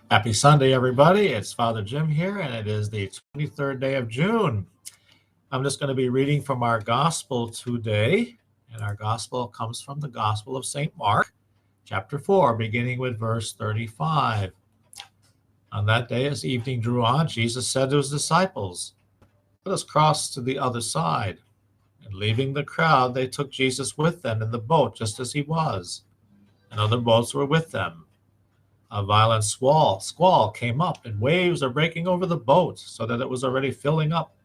Happy Sunday, everybody. It's Father Jim here, and it is the 23rd day of June. I'm just going to be reading from our gospel today, and our gospel comes from the Gospel of St. Mark, chapter 4, beginning with verse 35. On that day, as evening drew on, Jesus said to his disciples, "Let us cross to the other side." And leaving the crowd, they took Jesus with them in the boat just as he was, and other boats were with them. A violent squall came up, and waves are breaking over the boat so that it was already filling up.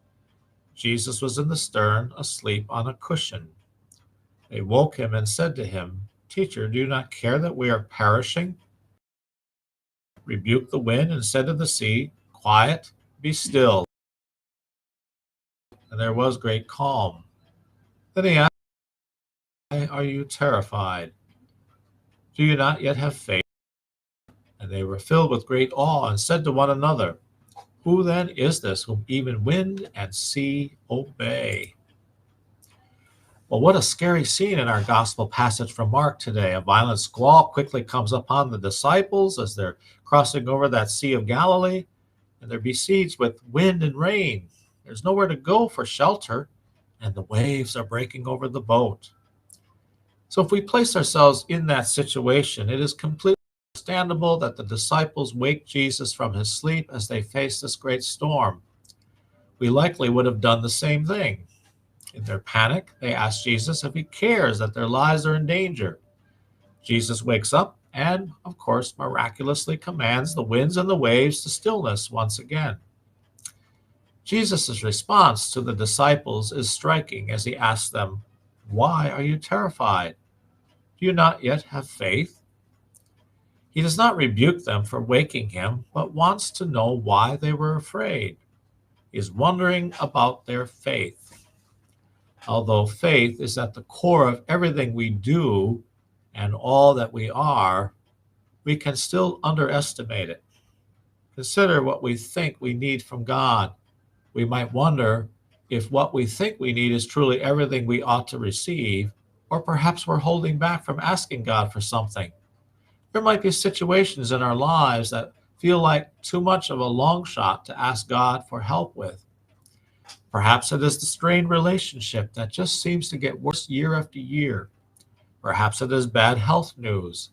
Jesus was in the stern, asleep on a cushion. They woke him and said to him, "Teacher, do you not care that we are perishing?" Rebuked the wind and said to the sea, "Quiet, be still." And there was great calm. Then he asked, "Why are you terrified? Do you not yet have faith?" And they were filled with great awe and said to one another, "Who then is this whom even wind and sea obey?" Well, what a scary scene in our gospel passage from Mark today. A violent squall quickly comes upon the disciples as they're crossing over that Sea of Galilee, and they're besieged with wind and rain. There's nowhere to go for shelter, and the waves are breaking over the boat. So if we place ourselves in that situation, it is completely understandable that the disciples wake Jesus from his sleep as they face this great storm. We likely would have done the same thing. In their panic, they ask Jesus if he cares that their lives are in danger. Jesus wakes up and, of course, miraculously commands the winds and the waves to stillness once again. Jesus' response to the disciples is striking as he asks them, "Why are you terrified? Do you not yet have faith?" He does not rebuke them for waking him, but wants to know why they were afraid. He is wondering about their faith. Although faith is at the core of everything we do and all that we are, we can still underestimate it. Consider what we think we need from God. We might wonder if what we think we need is truly everything we ought to receive, or perhaps we're holding back from asking God for something. There might be situations in our lives that feel like too much of a long shot to ask God for help with. Perhaps it is the strained relationship that just seems to get worse year after year. Perhaps it is bad health news.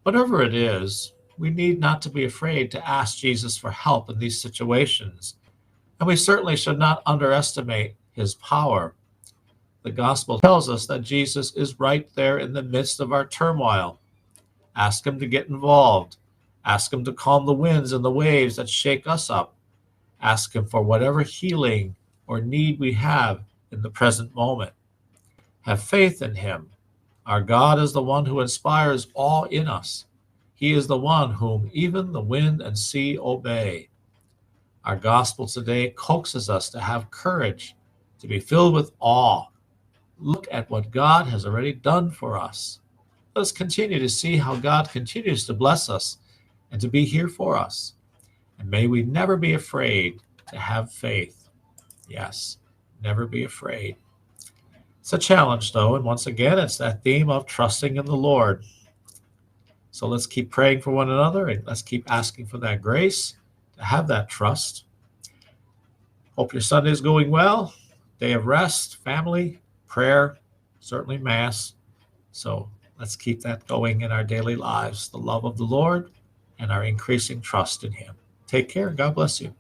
Whatever it is, we need not to be afraid to ask Jesus for help in these situations. And we certainly should not underestimate his power. The gospel tells us that Jesus is right there in the midst of our turmoil. Ask him to get involved. Ask him to calm the winds and the waves that shake us up. Ask him for whatever healing or need we have in the present moment. Have faith in him. Our God is the one who inspires awe in us. He is the one whom even the wind and sea obey. Our gospel today coaxes us to have courage, to be filled with awe. Look at what God has already done for us. Let us continue to see how God continues to bless us and to be here for us. And may we never be afraid to have faith. Yes, never be afraid. It's a challenge, though, and once again, it's that theme of trusting in the Lord. So let's keep praying for one another and let's keep asking for that grace to have that trust. Hope your Sunday is going well. Day of rest, family, prayer, certainly Mass. So let's keep that going in our daily lives, the love of the Lord and our increasing trust in him. Take care and God bless you.